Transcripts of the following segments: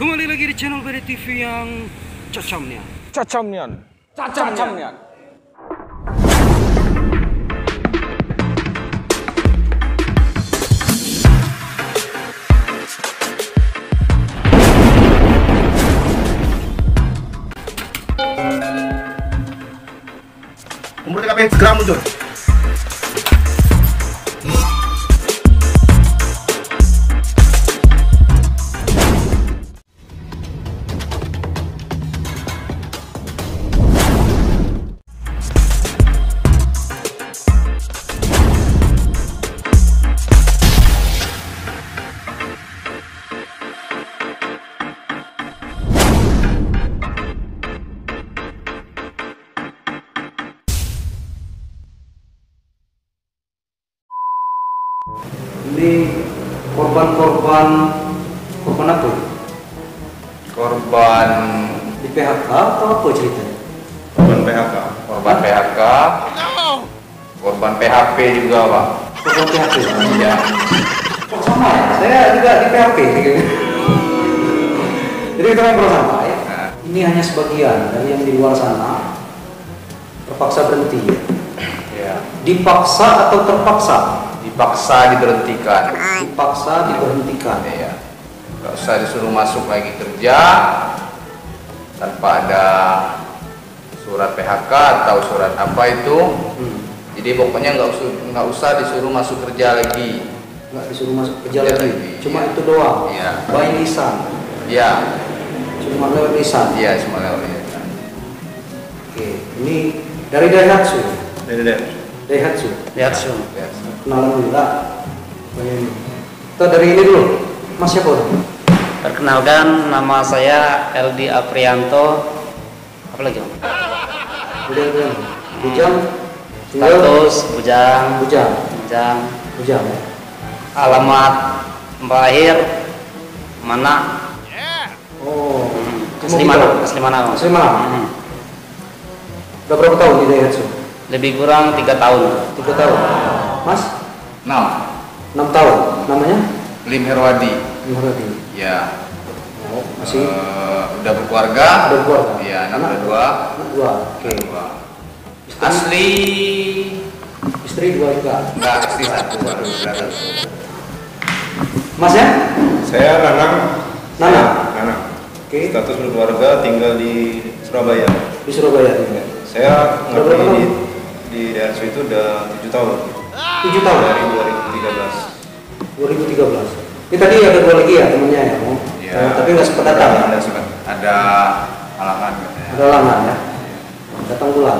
Kembali lagi di channel BD TV yang Cacamnian. Cacamnian. Cacamnian. Umur TKP segera muncul. Ini korban apa? Korban Di PHK atau apa ceritanya? Korban PHK. korban PHK, korban PHP juga, Pak. Korban PHK. Iya. Kok sama ya? Saya juga di PHP. Jadi kita ngobrol sama ya. Nah. Ini hanya sebagian dari yang di luar sana terpaksa berhenti. Ya. Dipaksa atau terpaksa? Dipaksa diberhentikan. Dipaksa diberhentikan. Iya. Nggak usah disuruh masuk lagi kerja tanpa ada surat PHK atau surat apa itu. Jadi pokoknya nggak usah disuruh masuk kerja lagi. Nggak disuruh masuk kerja Kerja lagi. lagi, Cuma iya. itu doang. Iya. By lisan. Iya. Cuma lewat lisan. Iya, semua lewat ya. Oke, ini dari Daihatsu. Dari Daihatsu. Daihatsu. Kenalan dulu lah. Kita dari ini dulu. Mas siapa tuh? Perkenalkan, nama saya LD Aprianto. Apa lagi, Om? Bujang. Bujang. Status bujang. Bujang. Bujang. Bujang. Ya. Alamat lahir mana? Oh. Asli mana? Asli mana, Om? Asli mana? Hmm. Udah berapa tahun di Daihatsu? Lebih kurang 3 tahun. 3 tahun. Mas? 6. 6 tahun. Namanya? Lim Herwadi. Muharadi. Ya. Oh, masih Udah berkeluarga. Udah berkeluarga. Iya, anak kedua. anak dua. Oke. Dua. Asli Istri 2 juga. enggak, asli 1 baru berada. Mas ya? Saya Nanang. Nana. Nanang. Oke. Status berkeluarga, tinggal di Surabaya. Di Surabaya tinggal. Saya Udah berapa ngerti tahun? di Daihatsu itu udah 7 tahun. 7 tahun. Dari 2013. 2013. Ini tadi ada 2 lagi ya temennya ya, Om? Iya. Tapi nggak sempat datang. Ada halangan katanya. Ada lama ya. Datang bulan.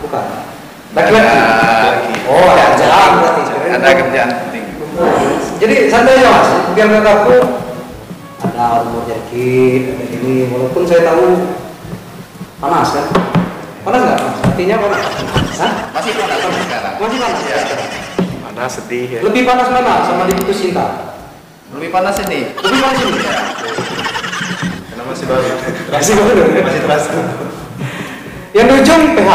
Bukan. Laki-laki. Laki. Oh, ada kerjaan berarti. Ada kerjaan penting. Jadi santai aja Mas, biar nggak kaku. Ada umur dikit, ada ini. Walaupun saya tahu panas kan. Panas nggak Mas? Artinya panas. Hah? Masih panas sampai sekarang. Masih panas ya? Mana sedih ya. Lebih panas mana sama diputus cinta? Lebih panas ini. Lebih panas ini. Karena masih baru. Masih baru. Masih terasa. Yang di ujung PH.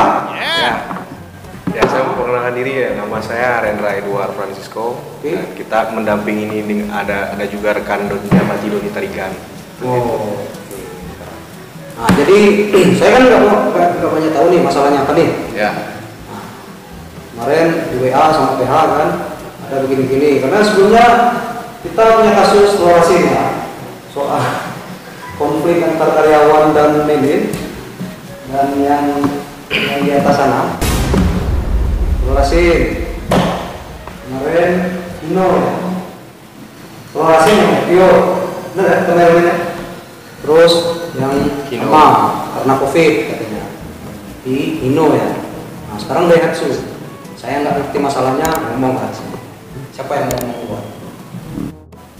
Ya, saya memperkenalkan diri ya. Nama saya Rendra Edward Francisco. Oke. Nah, kita mendampingi ini ada juga rekan Doni Mati Doni Tarigan. Oh. Nah, jadi saya kan nggak banyak tahu nih masalahnya apa nih. Ya. Kemarin di WA sama PH kan ada begini-begini. Karena sebelumnya kita punya kasus eksplorasi ya soal konflik antar karyawan dan manajer dan yang di atas sana. Eksplorasi kemarin Ino ya. Eksplorasi yang Tio, benar ya kemarinnya. Terus yang Kino. Ama karena COVID katanya di Ino ya. Nah sekarang Daihatsu. Saya nggak ngerti masalahnya, ngomong kan. Siapa yang ngomong?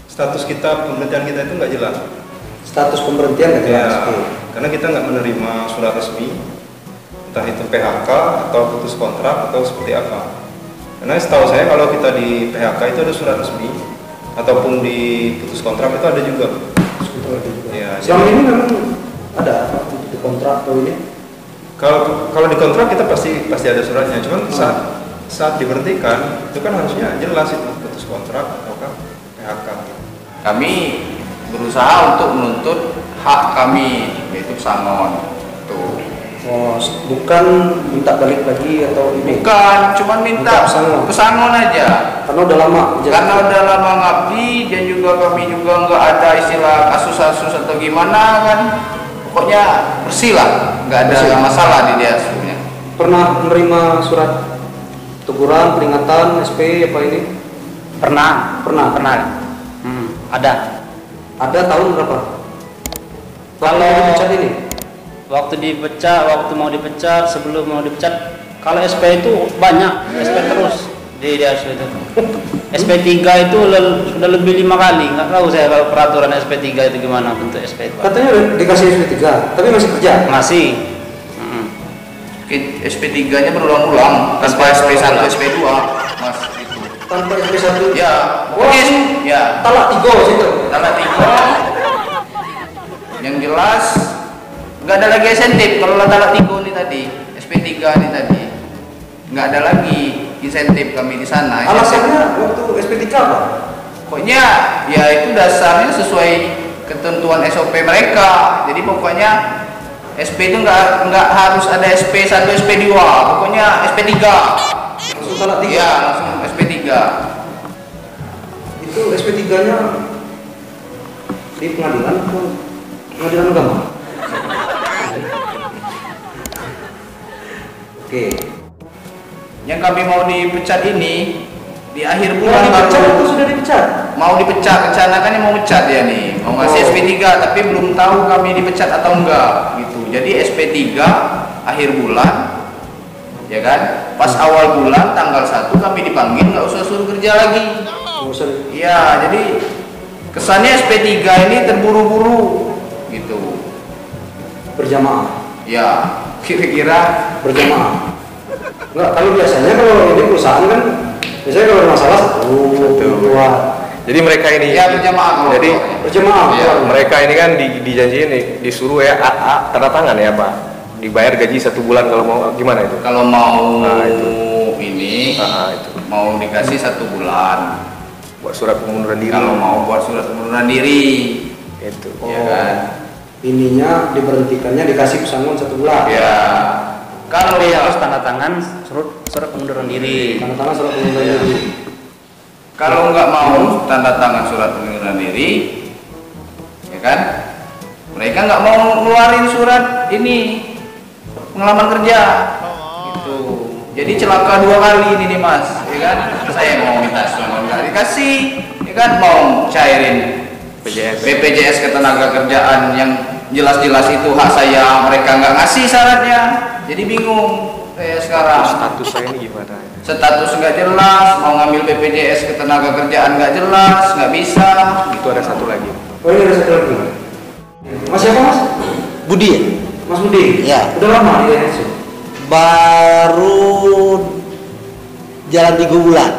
Status kita, pemberhentian kita itu nggak jelas. Status pemberhentian nggak Ya, jelas. Oke. karena kita nggak menerima surat resmi, entah itu PHK atau putus kontrak atau seperti apa. Karena setahu saya kalau kita di PHK itu ada surat resmi, ataupun di putus kontrak itu ada juga. Ya, Selama ini memang ada di kontrak atau ini? kalau di kontrak kita pasti ada suratnya. Cuman saat diberhentikan itu kan harusnya jelas itu putus kontrak ataukah PHK. Kami berusaha untuk menuntut hak kami, yaitu pesangon. Tuh. Oh, bukan minta balik lagi atau ini? Bukan, cuma minta pesangon. pesangon aja. Karena udah lama. Karena udah lama ngabdi dan juga kami juga nggak ada istilah kasus-kasus atau gimana kan. Pokoknya bersih lah, nggak ada Bersih. masalah di dia sebenarnya. Pernah menerima surat teguran, peringatan, SP apa ini? Pernah. Ada. Ada tahun berapa? Kalau dipecat ini? waktu mau dipecat, sebelum mau dipecat, kalau SP itu banyak, SP terus di ASW itu. SP3 itu sudah lebih 5 kali, nggak tahu saya kalau peraturan SP3 itu gimana bentuk SP itu. Katanya udah dikasih SP3, tapi masih kerja? Masih. SP3-nya berulang-ulang tanpa SP1, SP2, Mas itu. Tanpa SP1? Ya, Wah, ya. talak 3 situ. Talak 3. Yang jelas nggak ada lagi insentif kalau talak 3 ini tadi, SP3 ini tadi. Nggak ada lagi insentif kami di sana. Alasannya waktu SP3 apa? Pokoknya ya itu dasarnya sesuai ketentuan SOP mereka. Jadi pokoknya SP itu nggak harus ada SP1, SP2, pokoknya SP3. Langsung talak 3? Iya, langsung SP3. Itu SP3-nya di pengadilan atau pengadilan agama? Oke. Yang kami mau dipecat ini di akhir Mau bulan dipecat baru atau sudah dipecat? mau dipecat, rencana kan mau pecat ya nih, mau ngasih Oh. SP3 tapi belum tahu kami dipecat atau enggak gitu. Jadi SP3 akhir bulan ya kan, pas awal bulan tanggal 1 kami dipanggil, nggak usah suruh kerja lagi. Nggak usah. Iya, jadi kesannya SP3 ini terburu-buru gitu. Berjamaah. Ya, kira-kira Berjamaah. Enggak, kalau biasanya kalau ini perusahaan kan biasanya kalau ada masalah satu, dua. Jadi mereka ini ya berjamaah kalau Jadi pokoknya. Berjamaah. Iya, mereka ini kan dijanjiin nih, disuruh ya tanda tangan ya Pak, dibayar gaji 1 bulan kalau mau, gimana itu? kalau mau Nah, itu. ini Itu mau dikasih 1 bulan. buat surat pengunduran diri. Kalau mau buat surat pengunduran diri, Itu. ya kan? Ininya diberhentikannya dikasih pesangon 1 bulan. Ya, kalau Tapi harus tanda tangan surat pengunduran diri. Tanda tangan surat pengunduran diri. kalau nggak mau tanda tangan surat pengunduran diri, ya kan? Mereka nggak mau ngeluarin surat ini pengalaman kerja, gitu. Jadi celaka 2 kali ini nih Mas, ya kan? Saya mau minta surat nggak dikasih, ya kan? Mau cairin BPJS ketenagakerjaan yang jelas-jelas itu hak saya, mereka nggak ngasih syaratnya, jadi bingung saya sekarang. Status saya ini gimana? Status nggak jelas, mau ngambil BPJS ketenagakerjaan nggak jelas, nggak bisa. Itu ada satu lagi. Oh ini ada satu lagi. Mas siapa Mas? Budi ya? Mas Budi. Ya. Udah lama di NSU? Baru jalan 3 bulan.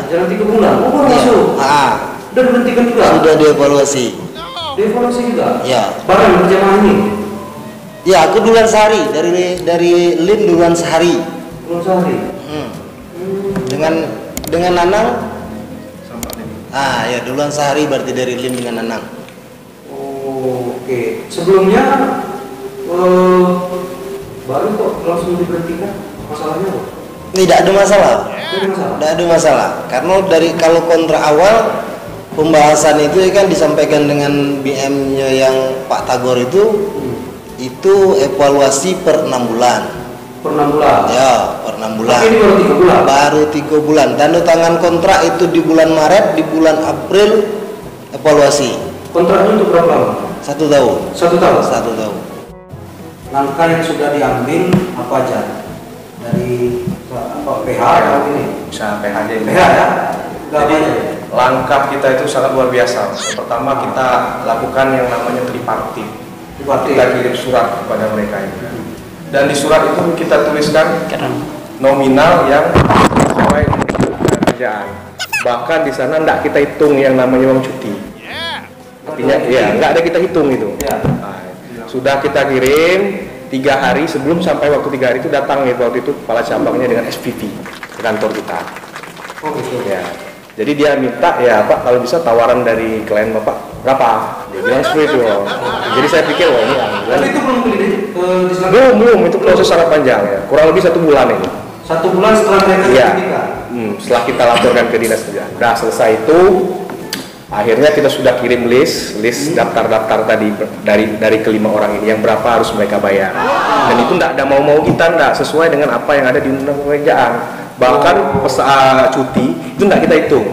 Jalan 3 bulan. Oh baru Ya. masuk. Udah diberhentikan juga. Sudah dievaluasi. Dievaluasi juga. Ya. Barang berjamaah ini. Ya, aku duluan sehari dari Lim duluan sehari. Belum sehari. Dengan Nanang. Ya duluan sehari berarti dari Lim dengan Nanang. Oh, oke. Sebelumnya baru kok langsung diberhentikan. Masalahnya apa? Tidak ada masalah. Tidak ada masalah. Tidak ada masalah. Karena kalau kontrak awal pembahasan itu kan disampaikan dengan BM-nya yang Pak Tagor itu evaluasi per 6 bulan. Per 6 bulan. Ya, per 6 bulan. Tapi ini baru 3 bulan. Baru 3 bulan. Tanda tangan kontrak itu di bulan Maret, di bulan April evaluasi. Kontraknya untuk berapa lama? 1 tahun. 1 tahun. 1 tahun. Langkah yang sudah diambil apa aja? Dari PH atau ini? Bisa PHJ ini. PH ya? Jadi langkah kita itu sangat luar biasa. Yang pertama kita lakukan yang namanya tripartit. Kita kirim surat kepada mereka ini. Dan di surat itu kita tuliskan nominal yang sesuai dengan kerjaan. Bahkan di sana enggak kita hitung yang namanya uang cuti. Artinya ya enggak ada kita hitung itu. Nah, sudah kita kirim 3 hari sebelum sampai waktu 3 hari itu datang waktu itu kepala cabangnya dengan SPV ke kantor kita. Oh gitu. Ya. Jadi dia minta ya Pak kalau bisa tawaran dari klien Bapak berapa? Dia bilang seperti itu. Jadi saya pikir wah ini Tapi itu belum beli di sana. belum itu proses sangat panjang ya. Kurang lebih 1 bulan ini. 1 bulan setelah mereka Iya. sertifikat. Setelah kita laporkan ke dinas kerjaan. Nah selesai itu akhirnya kita sudah kirim list daftar-daftar tadi dari kelima orang ini yang berapa harus mereka bayar. Dan itu tidak ada mau kita tidak sesuai dengan apa yang ada di undang kerjaan. Bahkan cuti itu tidak kita hitung.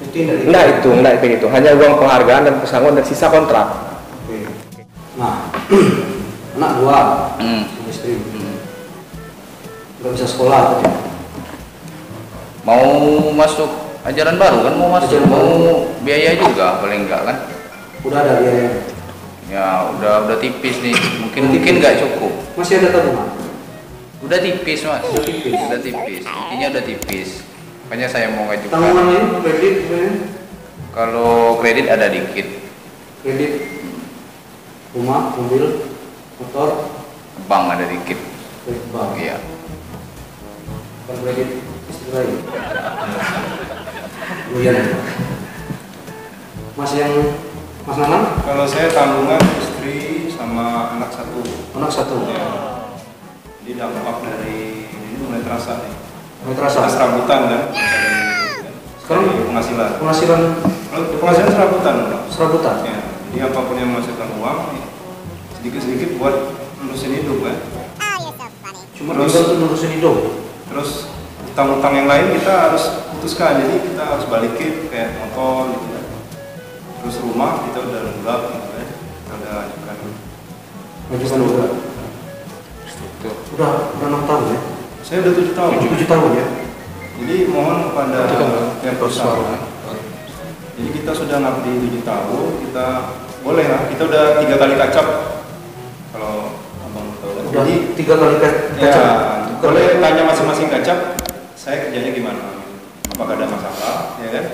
Cuti dari Tidak kita hitung. Hanya uang penghargaan dan pesangon dan sisa kontrak. Oke. Nah, anak 2, istri. Nggak bisa sekolah tadi. Mau masuk ajaran baru kan, mau masuk, Ajaran mau baru. biaya juga paling enggak kan? Udah ada biaya. Ya udah tipis nih, mungkin nggak cukup. Masih ada tabungan. Udah tipis mas, Udah tipis. udah tipis, intinya udah tipis. Makanya saya mau Tabungan ngajukan. lain kredit sebenarnya. Kalau kredit ada dikit, Kredit rumah, mobil, motor, bank ada dikit. kredit bank. Iya. Bukan kredit istri lain. Luyan. Mas Nanang? Kalau saya tanggungan istri sama anak 1. Anak 1. Ya. Jadi dampak dari ini mulai terasa nih. Mulai terasa. Kita serabutan kan. Sekarang Dari penghasilan. penghasilan Kalau penghasilan serabutan. Pak. serabutan. Ya. Jadi apapun yang menghasilkan uang, sedikit-sedikit buat nerusin hidup kan. Cuma Terus- tinggal untuk ngurusin hidup. Terus utang-utang yang lain kita harus putuskan. Jadi kita harus balikin kayak motor gitu kan. Terus rumah kita udah lunglak gitu kan. Kita udah ajukan. Majukan udah. Udah 6 tahun ya. Saya udah 7 tahun. 7 tahun ya. Jadi mohon kepada pihak perusahaan. Jadi kita sudah ngabdi 7 tahun, kita boleh lah. Kita udah 3 kali kacap. Kalau abang tahu. Kan. Udah Jadi 3 kali ya boleh tanya masing-masing kacap. Saya kerjanya gimana? Apakah ada masalah? Ya kan?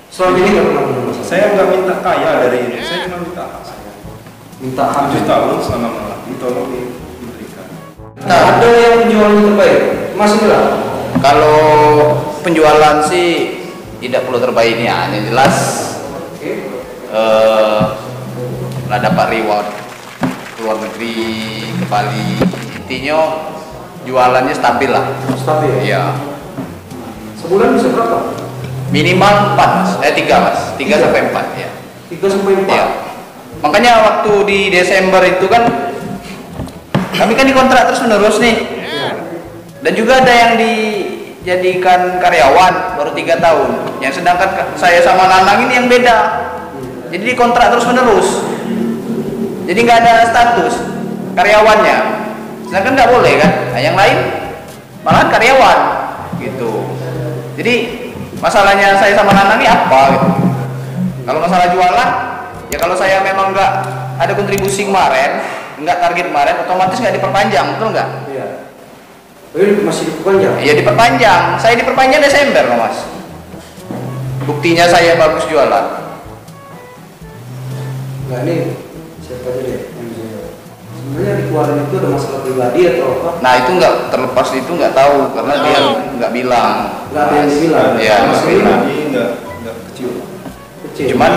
Selama ini nggak pernah punya masalah. Saya nggak minta kaya dari ini. Saya cuma minta hak saya. Minta hak. 7 tahun selama mengabdi tolong diberikan. Nah, ada yang penjualnya terbaik. Masih enggak? Kalau penjualan sih tidak perlu terbaik ya, yang jelas Oke. lah dapat reward ke luar negeri, ke Bali. Intinya jualannya stabil lah. Stabil ya. Iya. Sebulan bisa berapa? Minimal 4 mas, 3 mas, 3 sampai 4 ya. 3 sampai 4. Iya. Makanya waktu di Desember itu kan kami kan dikontrak terus menerus nih. Dan juga ada yang dijadikan karyawan baru 3 tahun. Yang sedangkan saya sama Nanang ini yang beda. Jadi dikontrak terus menerus. Jadi nggak ada status karyawannya. Sedangkan nggak boleh kan? Nah, yang lain malah karyawan gitu. Jadi masalahnya saya sama Nanang ini apa gitu. Kalau masalah jualan, ya kalau saya memang nggak ada kontribusi kemarin, nggak target kemarin, otomatis nggak diperpanjang, betul nggak? Iya. Ini masih diperpanjang. Iya diperpanjang. Saya diperpanjang Desember loh mas. Buktinya saya bagus jualan. Nah, ini siapa aja deh yang bisa jawab. Sebenarnya di keluarga itu ada masalah pribadi atau apa? Nah itu nggak terlepas itu nggak tahu karena dia nggak bilang. Nggak ada yang bilang. Iya. Mas Masalah ini pribadi nggak kecil. kecil. Cuman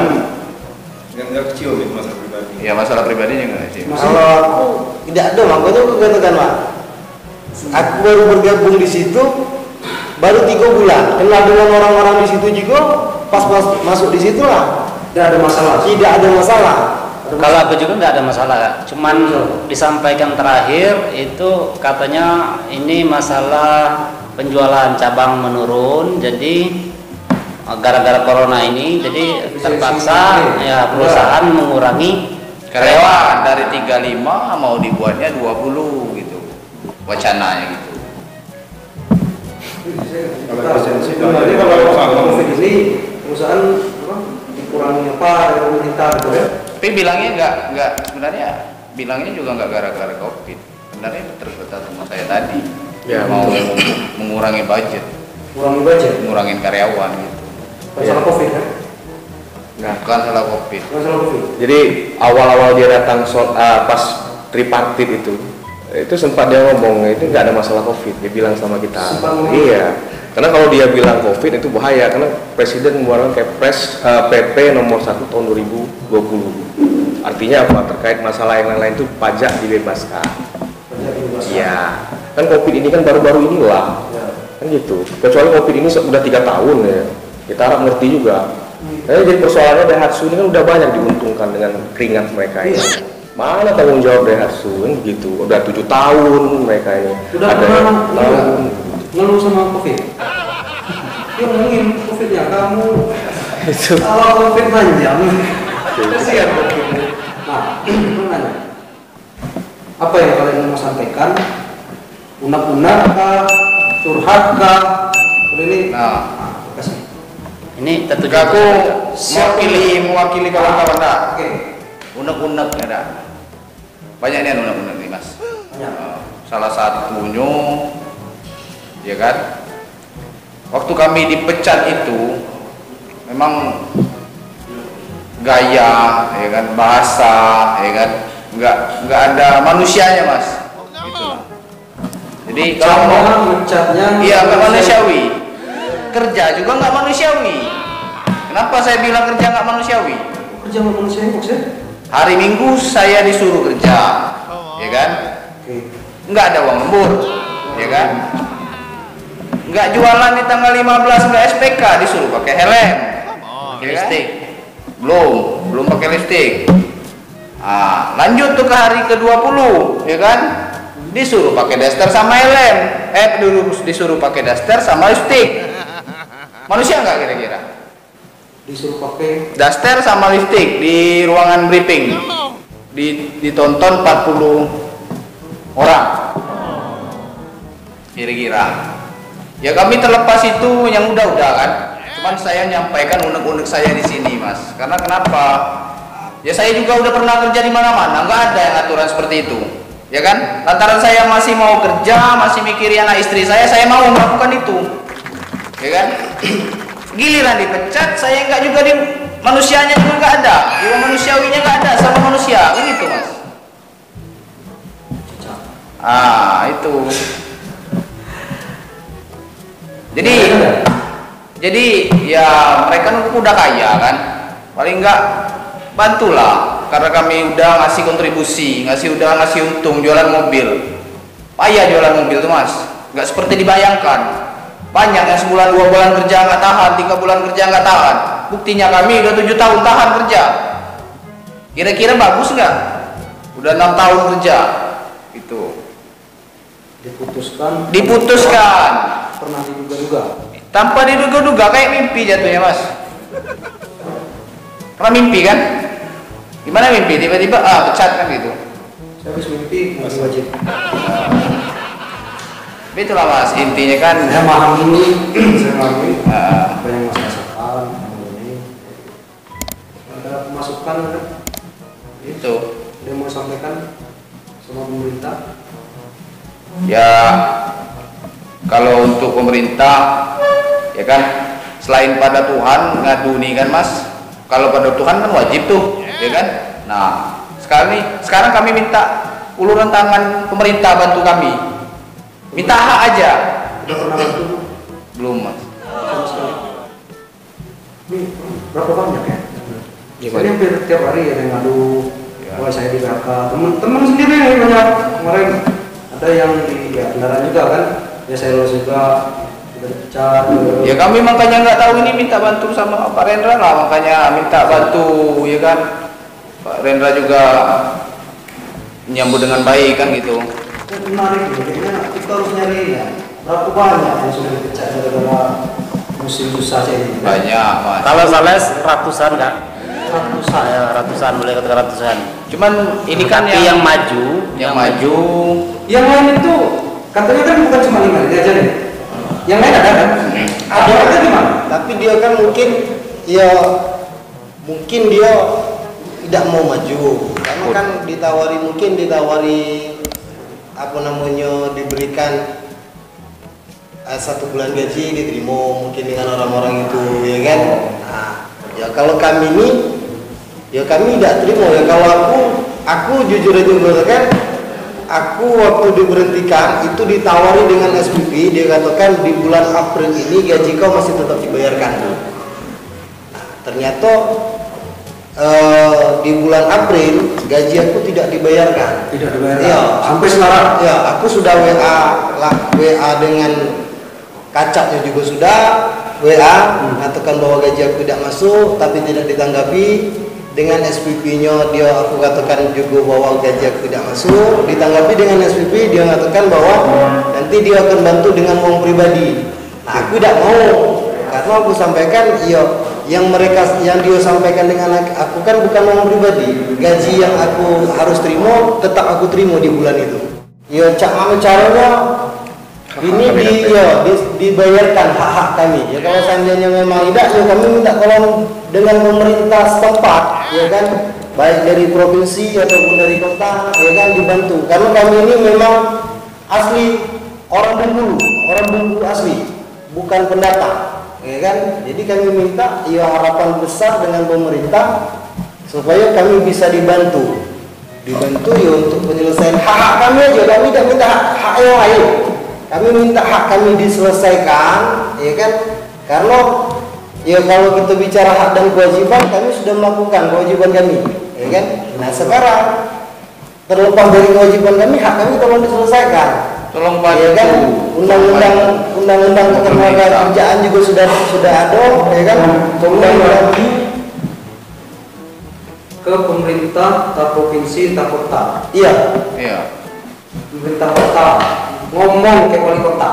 Nggak kecil gitu masalah pribadi. ya masalah pribadinya nggak sih. Kalau aku tidak ada, makanya aku katakan Pak. Aku baru bergabung di situ baru 3 bulan. Kenal dengan orang-orang di situ juga pas masuk di situ lah. Tidak ada masalah. Tidak ada masalah. Kalau aku juga nggak ada masalah, cuman disampaikan terakhir itu katanya ini masalah penjualan cabang menurun, jadi gara-gara corona ini, jadi terpaksa ya perusahaan mengurangi Karyawan dari 35 mau dibuatnya 20 gitu. Wacananya gitu. Kalau presensi Berarti kalau COVID ini perusahaan apa, dikurangi apa dari pemerintah gitu ya? Tapi bilangnya nggak sebenarnya bilangnya juga nggak gara-gara COVID. Sebenarnya terkata sama saya tadi. Ya, Mau mengurangi budget, Kurangi budget. ngurangin karyawan gitu. Masalah COVID kan? Nah, Bukan salah COVID. Masalah COVID. jadi awal-awal dia datang pas tripartit itu sempat dia ngomong itu nggak ada masalah COVID. Dia bilang sama kita. Sempat ngomong? Iya. Karena kalau dia bilang COVID itu bahaya, karena Presiden mengeluarkan Kepres PP nomor 1 tahun 2020. Artinya apa? Terkait masalah yang lain-lain itu pajak dibebaskan. Iya. Kan COVID ini kan baru-baru inilah. Kan gitu. Kecuali COVID ini sudah 3 tahun ya. Kita harap ngerti juga. Jadi persoalannya Daihatsu ini kan udah banyak diuntungkan dengan keringat mereka ini. Mana tanggung jawab Daihatsu kan gitu. Udah 7 tahun mereka ini. Sudah ada pernah tahun. ngeluh sama COVID? Dia ngomongin COVID ya kamu. Itu. Kalau COVID panjang. Kasihan COVID. Nah, gimana? Apa yang kalian mau sampaikan? Unak-unak kah? Curhat kah? Ini. Nah, kasih. Ini tentu aku mewakili kawan-kawan dah. Oke. Unek-unek ada. Banyak nih unek-unek nih Mas. Banyak. Salah satunya, ya kan? Waktu kami dipecat itu, memang gaya, ya kan, bahasa, ya kan, nggak ada manusianya Mas. Gitu. Jadi kalau ngecatnya, iya nggak manusiawi. Kerja juga nggak manusiawi. Kenapa saya bilang kerja nggak manusiawi? kerja nggak manusiawi maksudnya? Hari Minggu saya disuruh kerja, ya kan? Oke. Nggak ada uang lembur, ya kan? Nggak jualan di tanggal 15 nggak SPK, disuruh pakai helm, pakai lipstick. Belum pakai lipstick. Lanjut tuh ke hari ke-20, ya kan? Disuruh pakai daster sama helm. Disuruh pakai daster sama lipstick. Manusia nggak kira-kira? Disuruh pakai Daster sama lipstick di ruangan briefing. Ditonton 40 orang. Kira-kira. Ya kami terlepas itu yang udah-udah kan. Cuman saya nyampaikan unek-unek saya di sini, Mas. Karena kenapa? Ya saya juga udah pernah kerja di mana-mana, nggak ada yang aturan seperti itu. Ya kan? Lantaran saya masih mau kerja, masih mikirin anak istri saya mau melakukan itu. Ya kan? Giliran dipecat, saya nggak juga di manusianya juga nggak ada, jiwa manusiawinya nggak ada sama manusia, begitu Mas. Itu. Jadi ya mereka udah kaya kan, paling nggak bantulah, karena kami udah ngasih kontribusi, udah ngasih untung jualan mobil. Payah jualan mobil tuh Mas, nggak seperti dibayangkan. Banyak yang sebulan 2 bulan kerja nggak tahan, 3 bulan kerja nggak tahan. Buktinya kami udah 7 tahun tahan kerja. Kira-kira bagus nggak? Udah 6 tahun kerja, itu. Diputuskan. Pernah diduga-duga. Tanpa diduga-duga, kayak mimpi jatuhnya Mas. Pernah mimpi kan? Gimana mimpi? Tiba-tiba pecat kan gitu. Saya habis mimpi masih wajib. Itulah Mas, intinya kan Saya memahami apa yang Mas rasakan, ini ada masukan kan? itu. Ada yang mau sampaikan sama pemerintah? Ya kalau untuk pemerintah ya kan, selain pada Tuhan ngadu nih kan Mas, kalau pada Tuhan kan wajib tuh, ya kan. Nah sekarang kami minta uluran tangan pemerintah bantu kami, minta hak aja. Udah pernah bantu? Belum Mas. Sama sekali. Ini berapa banyak ya? Gimana? Ini hampir tiap hari ada yang ngadu. Ya. Wah saya di PHK. Teman-teman sendiri yang banyak kemarin. Ada yang di kendaraan juga kan? Ya saya lulus juga. Kita dipecat. Ya kami makanya nggak tahu ini, minta bantu sama Pak Rendra lah, makanya minta bantu, ya kan. Pak Rendra juga menyambut dengan baik kan gitu. Menarik, kayaknya kita harus nyari ya. Berapa banyak yang sudah dipecat gara-gara musim susah ini? Banyak Mas. Kalau salah ratusan kan? Ratusan. Ya, ratusan, boleh katakan ratusan. Cuman ini kan Tapi yang maju, yang maju. Yang lain itu katanya kan bukan cuma 5 ini aja deh. Yang lain ada kan? Ada itu gimana? Tapi dia kan mungkin ya mungkin dia tidak mau maju karena kan ditawari apa namanya, diberikan 1 bulan gaji diterima mungkin dengan orang-orang itu, ya kan. Nah, ya kalau kami ini ya kami tidak terima ya. Kalau aku jujur aja mengatakan aku waktu diberhentikan itu ditawari dengan SPP, dia katakan di bulan April ini gaji kau masih tetap dibayarkan. Nah, ternyata di bulan April gaji aku tidak dibayarkan. Tidak dibayarkan. Iya, Sampai sekarang. ya aku sudah WA dengan kacaknya juga sudah WA mengatakan bahwa gaji aku tidak masuk, tapi tidak ditanggapi. Dengan SPP-nya dia aku katakan juga bahwa gaji aku tidak masuk, ditanggapi dengan SPP dia mengatakan bahwa nanti dia akan bantu dengan uang pribadi. Nah, aku tidak mau, karena aku sampaikan yang dia sampaikan dengan aku kan bukan uang pribadi. Gaji yang aku harus terima tetap aku terima di bulan itu. Ya cara caranya ini dibayarkan hak-hak kami. Ya kalau seandainya memang tidak, ya kami minta tolong dengan pemerintah setempat, ya kan, baik dari provinsi ataupun dari kota, ya kan, dibantu. Karena kami ini memang asli orang Bengkulu asli, bukan pendatang, ya kan. Jadi kami minta ya harapan besar dengan pemerintah supaya kami bisa dibantu ya untuk penyelesaian hak-hak kami aja. Kami tidak minta hak yang lain. Kami minta hak kami diselesaikan, ya kan? Karena ya kalau kita bicara hak dan kewajiban, kami sudah melakukan kewajiban kami, ya kan? Nah sekarang terlepas dari kewajiban kami, hak kami tolong diselesaikan. Tolong bantu. Ya kan? Undang-undang ketenagakerjaan juga sudah ada, ya kan? Undang-undang Ke pemerintah, tak provinsi, tak kota. Iya. Pemerintah kota ngomong ke wali kota.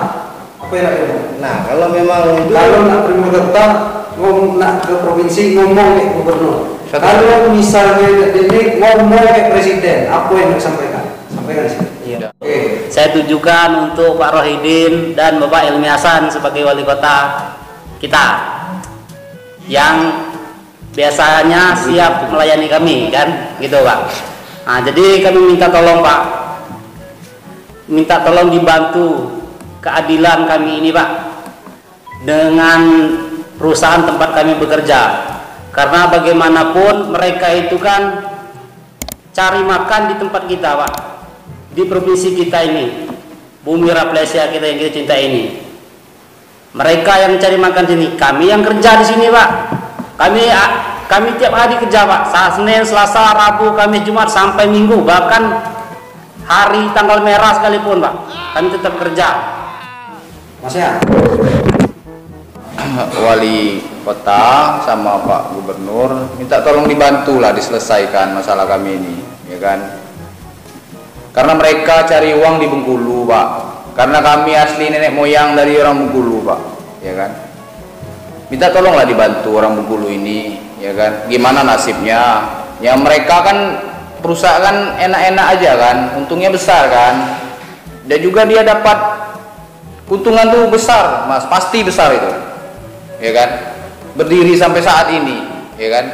Apa yang ada? Nah kalau memang itu, kalau nak ke kota, nak ke provinsi ngomong ke gubernur. Kalau misalnya ini ngomong ke presiden, apa yang disampaikan? Sampaikan sih. Iya. Saya tujukan untuk Pak Rohidin dan Bapak Ilmi Hasan sebagai wali kota kita yang biasanya siap melayani kami, kan gitu Pak. Nah jadi kami minta tolong Pak, minta tolong dibantu keadilan kami ini Pak dengan perusahaan tempat kami bekerja, karena bagaimanapun mereka itu kan cari makan di tempat kita Pak, di provinsi kita ini, bumi Rafflesia kita yang kita cinta ini. Mereka yang cari makan sini, kami yang kerja di sini Pak. Kami tiap hari kerja Pak, Senin, Selasa, Rabu, Kamis, Jumat sampai Minggu, bahkan hari tanggal merah sekalipun Pak, kami tetap kerja. Mas ya? Wali kota sama Pak Gubernur minta tolong dibantu lah diselesaikan masalah kami ini, ya kan? Karena mereka cari uang di Bengkulu Pak, karena kami asli nenek moyang dari orang Bengkulu Pak, ya kan? Minta tolonglah dibantu orang Bengkulu ini, ya kan? Gimana nasibnya? Ya mereka kan perusahaan enak-enak aja kan, untungnya besar kan, dan juga dia dapat keuntungan tuh besar Mas, pasti besar itu, ya kan? Berdiri sampai saat ini, ya kan?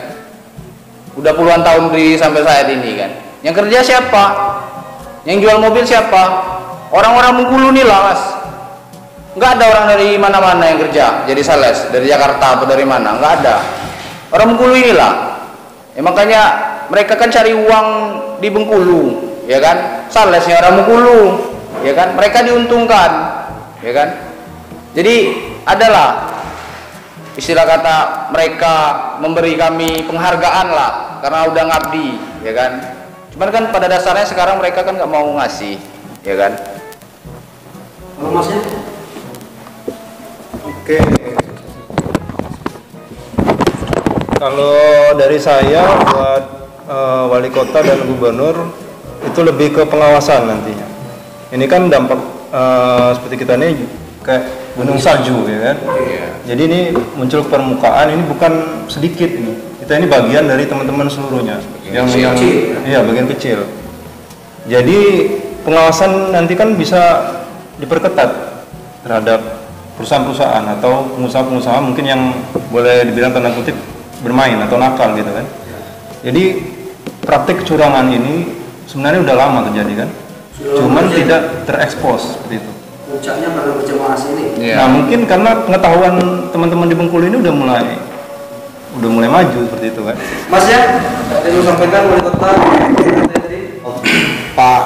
Udah puluhan tahun berdiri sampai saat ini kan. Yang kerja siapa? Yang jual mobil siapa? Orang-orang Bengkulu nih lah Mas. Nggak ada orang dari mana-mana yang kerja jadi sales dari Jakarta atau dari mana, nggak ada. Orang Bengkulu inilah. Ya makanya mereka kan cari uang di Bengkulu, ya kan? Salesnya orang Bengkulu, ya kan? Mereka diuntungkan, ya kan? Jadi adalah istilah kata mereka memberi kami penghargaan lah karena udah ngabdi, ya kan? Cuman kan pada dasarnya sekarang mereka kan nggak mau ngasih, ya kan? Kalau Masnya? Oke. Kalau dari saya buat wali kota dan gubernur itu lebih ke pengawasan nantinya. Ini kan dampak seperti kita ini kayak gunung salju, ya kan? Jadi ini muncul ke permukaan, ini bukan sedikit ini. Kita ini bagian dari teman-teman seluruhnya. Yang iya, bagian kecil. Jadi pengawasan nanti kan bisa diperketat terhadap perusahaan-perusahaan atau pengusaha-pengusaha mungkin yang boleh dibilang tanda kutip bermain atau nakal gitu kan. Jadi praktik kecurangan ini sebenarnya udah lama terjadi kan, cuman tidak terekspos seperti itu. Puncaknya pada berjamaah sini. Nah mungkin karena pengetahuan teman-teman di Bengkulu ini udah mulai maju seperti itu kan. Mas ya, tadi lu sampaikan wali kota tadi. Pak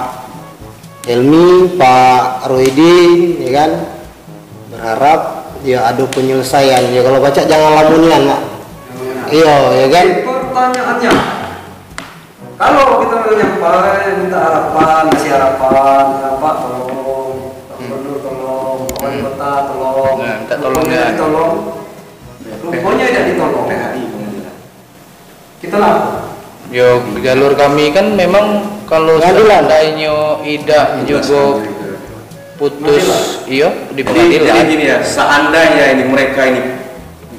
Helmi, Pak Roidin, ya kan, berharap ya ada penyelesaian. Ya kalau baca jangan lamunian, Mak. Iya, ya kan. Pertanyaannya, kalau kita menyampaikan minta harapan, kasih harapan, Pak tolong, Pak Gubernur tolong, Pak Wali Kota tolong, minta tolong ya. Ditolong, pokoknya tidak ditolong. Kita lah. Yo, jalur kami kan memang kalau seandainya tidak juga putus, iya di Jadi pengadilan. gini ya, seandainya ini mereka ini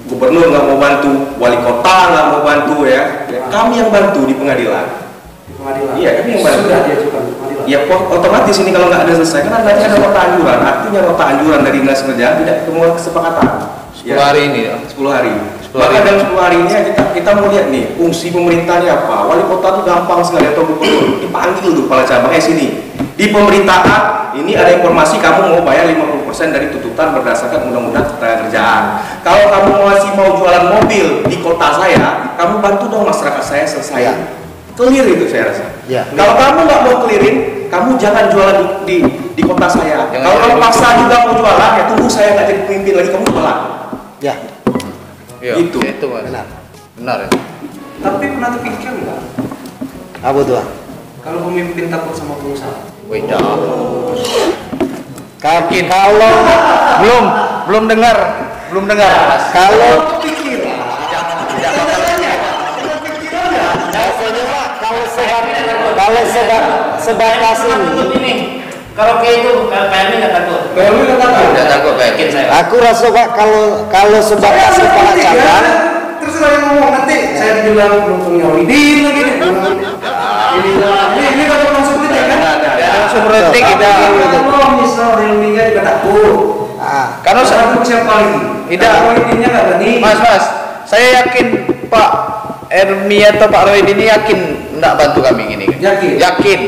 gubernur nggak mau bantu, wali kota nggak mau bantu ya, kami yang bantu di pengadilan. Di pengadilan. Iya, kami yang bantu. Sudah diajukan di pengadilan. Ya otomatis ini kalau nggak ada selesai kan nanti ada nota anjuran, artinya nota anjuran dari dinas kerjaan tidak ketemu kesepakatan. 10 hari ini ya. 10 hari. 10 Maka hari. dalam 10 hari ini kita mau lihat nih fungsi pemerintahnya apa. Wali kota tuh gampang sekali atau gubernur dipanggil tuh kepala cabangnya sini. Di pemerintahan ini ada informasi kamu mau bayar 50% dari tuntutan berdasarkan undang-undang ketenagakerjaan. Kalau kamu masih mau jualan mobil di kota saya, kamu bantu dong masyarakat saya selesai. Ya. Clear itu saya rasa. Ya. Kalau kamu nggak mau clearin, kamu jangan jualan di kota saya. Jangan Kalau kamu jualan. paksa juga mau jualan, ya tunggu saya nggak jadi pemimpin lagi kamu jualan. Ya, Iya, Gitu. itu Mas. benar. Benar ya. Tapi pernah terpikirkan nggak? Apa tuh? Kalau pemimpin takut sama pengusaha? Weda. Yakin kalau Belum dengar, Mas. kalau sebatas ini, Kalau kayak itu, PLN nggak takut. Kalau nggak takut. Tidak takut kayak Yakin saya. aku rasa Pak kalau sebatas kepala cabang, Terserah yang ngomong nanti. Saya bilang pendukungnya Widin lagi nih. Ini kalau masuk politik kan? langsung berhenti kita. Kalau misal Helminya juga takut. Karena Satu siapa lagi? Tidak. Kalau Widinnya nggak berani. Mas, saya yakin Pak Ermi atau Pak Roy ini yakin enggak bantu kami gini. Yakin?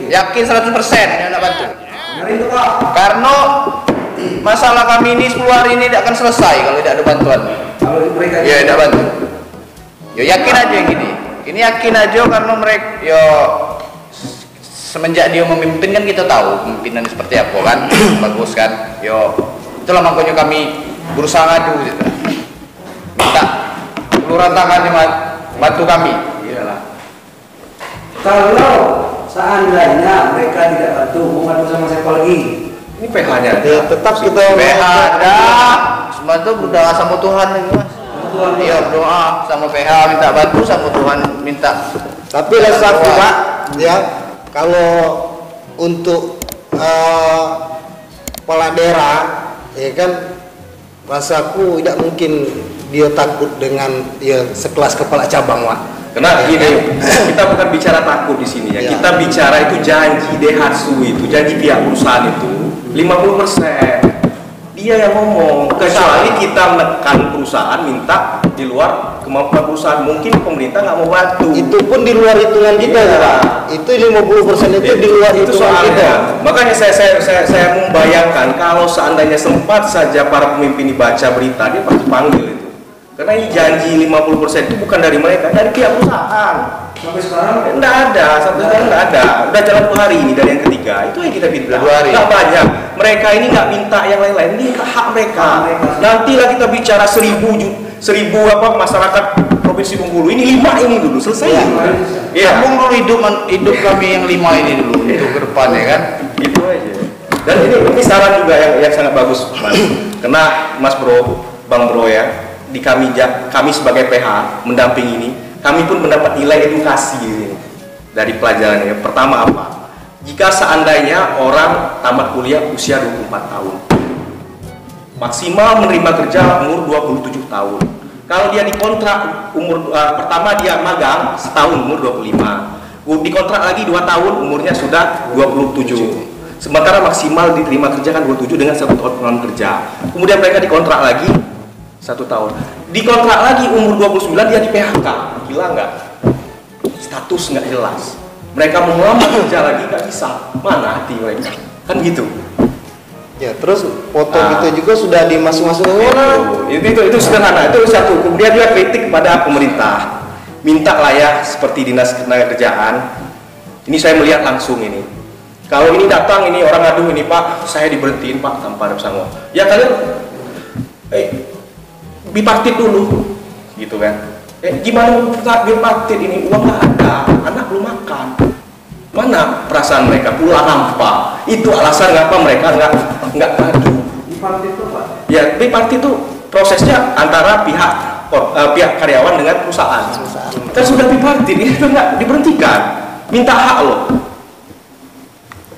Yakin 100% enggak bantu. Benar itu Pak. Karena masalah kami ini 10 hari ini tidak akan selesai kalau tidak ada bantuan. Kalau mereka Ya tidak bantu. Yo yakin aja yang gini. Ini yakin aja karena mereka yo semenjak dia memimpin kan kita tahu pemimpinan seperti apa kan. Bagus kan. Yo itulah makanya kami berusaha ngadu gitu. Minta uluran tangan bantu kami. Iyalah. Kalau seandainya mereka tidak bantu, mau ngadu sama siapa lagi? Ini PH-nya. ya tetap kita PH ada. Semua itu berdoa sama Tuhan ini Mas. Iya berdoa sama PH minta bantu sama Tuhan minta. Tapi rasa aku Pak, ya kalau untuk kepala daerah, ya kan rasaku tidak mungkin dia takut dengan ya sekelas kepala cabang Pak. Karena gini, kita bukan bicara takut di sini ya. Ya. Kita bicara itu janji Daihatsu itu, janji pihak perusahaan itu 50%. Dia yang ngomong, kecuali kita menekan perusahaan minta di luar kemampuan perusahaan, mungkin pemerintah nggak mau bantu. Itu pun di luar hitungan kita Iya. Pak. Itu 50% itu di luar Itu hitungan kita. soalnya. Makanya saya membayangkan kalau seandainya sempat saja para pemimpin dibaca berita, dia pasti panggil itu. Karena ini janji 50% itu bukan dari mereka, dari pihak perusahaan. Sampai sekarang Enggak ada, sampai sekarang enggak ada. Udah jalan 2 hari ini dari yang ketiga. Itu yang kita bilang. 2 hari. Enggak banyak. Mereka ini enggak minta yang lain-lain. Ini hak mereka. Nantilah kita bicara 1000 apa masyarakat Provinsi Bengkulu. Ini 5 ini dulu selesai. Iya. Iya. Sambung dulu hidup kami yang 5 ini dulu untuk ke depan ya kan. Gitu aja. Dan ini saran juga yang sangat bagus, Mas. Karena Mas Bro, Bang Bro ya, di kami sebagai PH mendampingi ini, kami pun mendapat nilai edukasi ini dari pelajarannya. Pertama apa? Jika seandainya orang tamat kuliah usia 24 tahun, maksimal menerima kerja umur 27 tahun. Kalau dia dikontrak pertama dia magang setahun umur 25. Dikontrak lagi 2 tahun umurnya sudah 27. Sementara maksimal diterima kerja kan 27 dengan 1 tahun pengalaman kerja. Kemudian mereka dikontrak lagi 1 tahun. Dikontrak lagi umur 29 dia di PHK. Gila nggak? Status nggak jelas. Mereka mau melamar kerja lagi nggak bisa. Mana hati mereka? Kan gitu. Ya, terus foto gitu juga sudah dimasuk-masukin orang. Itu sederhana. Itu satu. Kemudian dia kritik kepada pemerintah. Minta lah ya seperti dinas ketenagakerjaan. Ini saya melihat langsung ini. Kalau ini datang, ini orang ngadu, ini Pak, saya diberhentiin Pak tanpa ada pesangon. Ya kalian, bipartit dulu, gitu kan? Gimana bipartit ini, uang nggak ada, anak belum makan. Mana perasaan mereka? Pulang hampa. Itu alasan ngapa mereka nggak maju. Bipartit itu Pak? Ya, bipartit itu prosesnya antara pihak karyawan dengan perusahaan. Kan sudah bipartit, ini nggak diberhentikan, minta hak loh.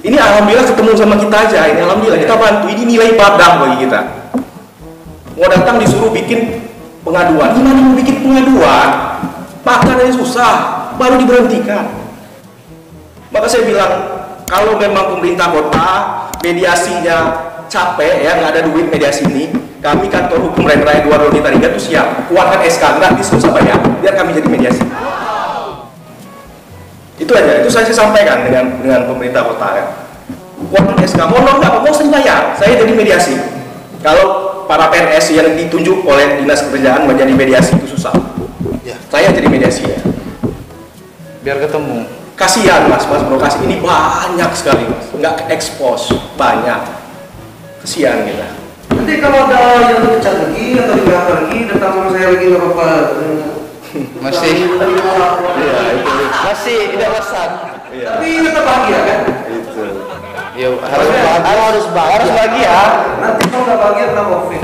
Ini alhamdulillah ketemu sama kita aja, ini alhamdulillah kita bantu, ini nilai ibadah bagi kita. Mau datang disuruh bikin pengaduan, gimana mau bikin pengaduan? Makan aja susah, baru diberhentikan. Maka saya bilang, kalau memang pemerintah kota mediasinya capek ya, nggak ada duit mediasi ini, kami kantor hukum Rakyat Raya 2 Roni Tarigan itu siap, keluarkan SK gratis usah bayar, biar kami jadi mediasi. Itu aja, itu saya sampaikan dengan pemerintah kota ya. Keluarkan SK, mau usah dibayar, saya jadi mediasi. Kalau para PNS yang ditunjuk oleh Dinas Kerjaan menjadi mediasi itu susah. Ya. Saya jadi mediasi ya. Biar ketemu. Kasihan mas bro, ini banyak sekali mas, nggak ekspos banyak. Kasihan kita. Nanti kalau ada yang dipecat lagi atau di-PHK lagi, datang sama saya lagi nggak apa-apa. Masih. Iya, itu. Masih tidak masak. Iya. Tapi tetap bahagia kan? Itu. Ya harus bahagia. Nanti kalau nggak bahagia kena COVID.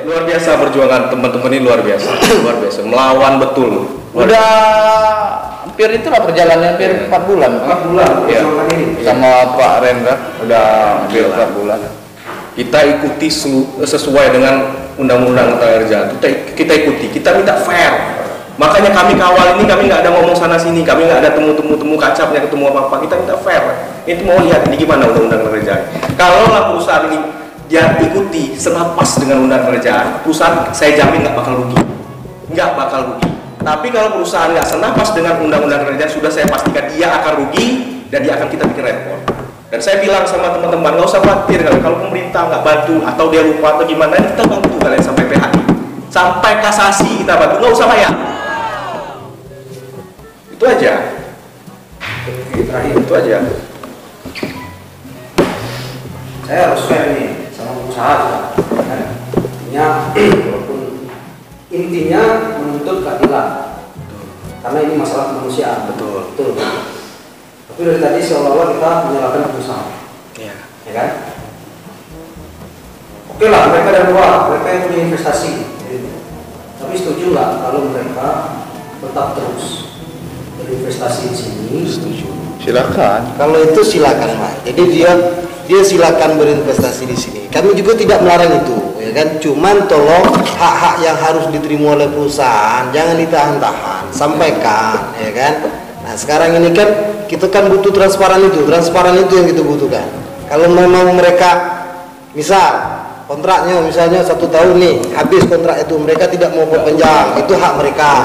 Luar biasa perjuangan teman-teman ini, luar biasa, melawan betul. Udah hampir itulah perjalanannya hampir 4 bulan. 4 bulan ya. Sama Pak Rendra udah hampir 4 bulan. Kita ikuti sesuai dengan undang-undang kerja. Kita ikuti, kita minta fair. Makanya kami kawal ini, kami nggak ada ngomong sana sini, kami nggak ada temu kacapnya, ketemu apa-apa. Kita minta fair. Itu mau lihat ini gimana undang-undang kerja. Kalau perusahaan ini dia ikuti senapas dengan undang kerjaan, perusahaan saya jamin nggak bakal rugi. Tapi kalau perusahaan nggak senapas dengan undang-undang kerjaan, sudah saya pastikan dia akan rugi dan dia akan kita bikin repot. Dan saya bilang sama teman-teman, nggak usah khawatir kalau pemerintah nggak bantu atau dia lupa atau gimana, kita bantu kalian sampai PHI, sampai kasasi kita bantu, nggak usah bayar. Itu aja. Itu aja. Saya harus fair nih sama pengusaha kan? Intinya menuntut keadilan, karena ini masalah kemanusiaan. Betul. Tapi dari tadi seolah-olah kita menyalahkan pengusaha, ya kan? Oke lah, mereka dari luar, mereka yang punya investasi. Tapi setuju nggak kalau mereka tetap terus berinvestasi di sini? Setuju. Silakan. Kalau itu silakan Pak. Jadi dia silakan berinvestasi di sini. Kami juga tidak melarang itu, ya kan? Cuman tolong hak-hak yang harus diterima oleh perusahaan jangan ditahan-tahan, sampaikan, ya kan? Nah sekarang ini kan kita kan butuh transparan itu yang kita butuhkan. Kalau memang mereka misal kontraknya misalnya 1 tahun nih, habis kontrak itu mereka tidak mau perpanjang, itu hak mereka,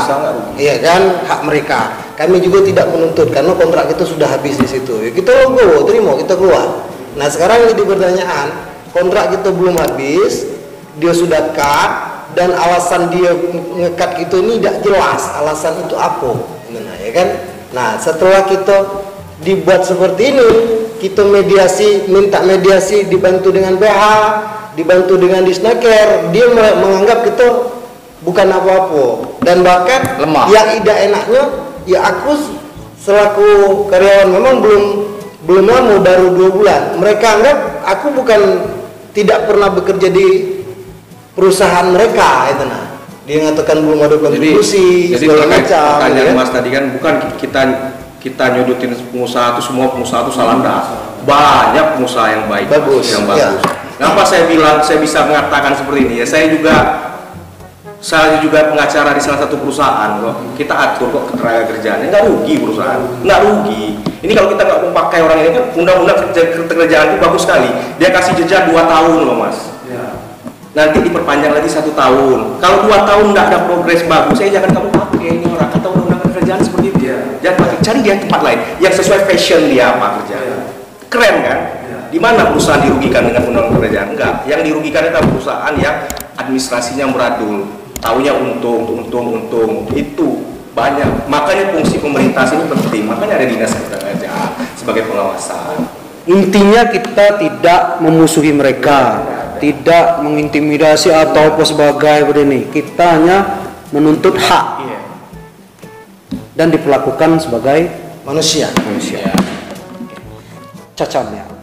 iya kan, hak mereka. Kami juga tidak menuntut karena kontrak itu sudah habis di situ. Ya, kita terima, kita keluar. Nah sekarang jadi pertanyaan, kontrak kita belum habis, dia sudah cut dan alasan dia nge-cut itu ini tidak jelas, alasan itu apa, nah, ya kan? Nah setelah kita dibuat seperti ini, kita minta mediasi dibantu dengan PH, dibantu dengan Disnaker, dia menganggap kita bukan apa-apa dan bahkan lemah. Yang tidak enaknya ya aku selaku karyawan memang belum lama, baru 2 bulan. Mereka anggap aku bukan tidak pernah bekerja di perusahaan mereka, itu nah. Dia mengatakan belum ada kontribusi segala macam. Pertanyaan Mas tadi kan bukan kita nyudutin pengusaha itu, semua pengusaha itu salah enggak. Banyak pengusaha yang baik, yang bagus. Ya. Kenapa saya bilang saya bisa mengatakan seperti ini? Ya saya juga pengacara di salah satu perusahaan kok. Kita atur kok ketenaga kerjaannya, nggak rugi perusahaan, nggak rugi. Ini kalau kita nggak memakai orang ini kan undang-undang kerjaan itu bagus sekali. Dia kasih jeda 2 tahun loh mas. Ya. Nanti diperpanjang lagi 1 tahun. Kalau 2 tahun nggak ada progres bagus, saya jangan kamu pakai ini orang. Kata undang-undang kerjaan seperti itu. Ya. Jangan pakai, cari dia tempat lain yang sesuai fashion dia apa kerjaan. Ya. Keren kan? Ya. Di mana perusahaan dirugikan dengan undang-undang kerjaan? Enggak. Yang dirugikan adalah perusahaan yang administrasinya meradul. Taunya untung itu. banyak. Makanya fungsi pemerintah ini penting. Makanya ada dinas kerja sebagai pengawasan. Intinya kita tidak memusuhi mereka, tidak mengintimidasi atau apa sebagai begini. Kita hanya menuntut hak dan diperlakukan sebagai manusia. Cacamnya.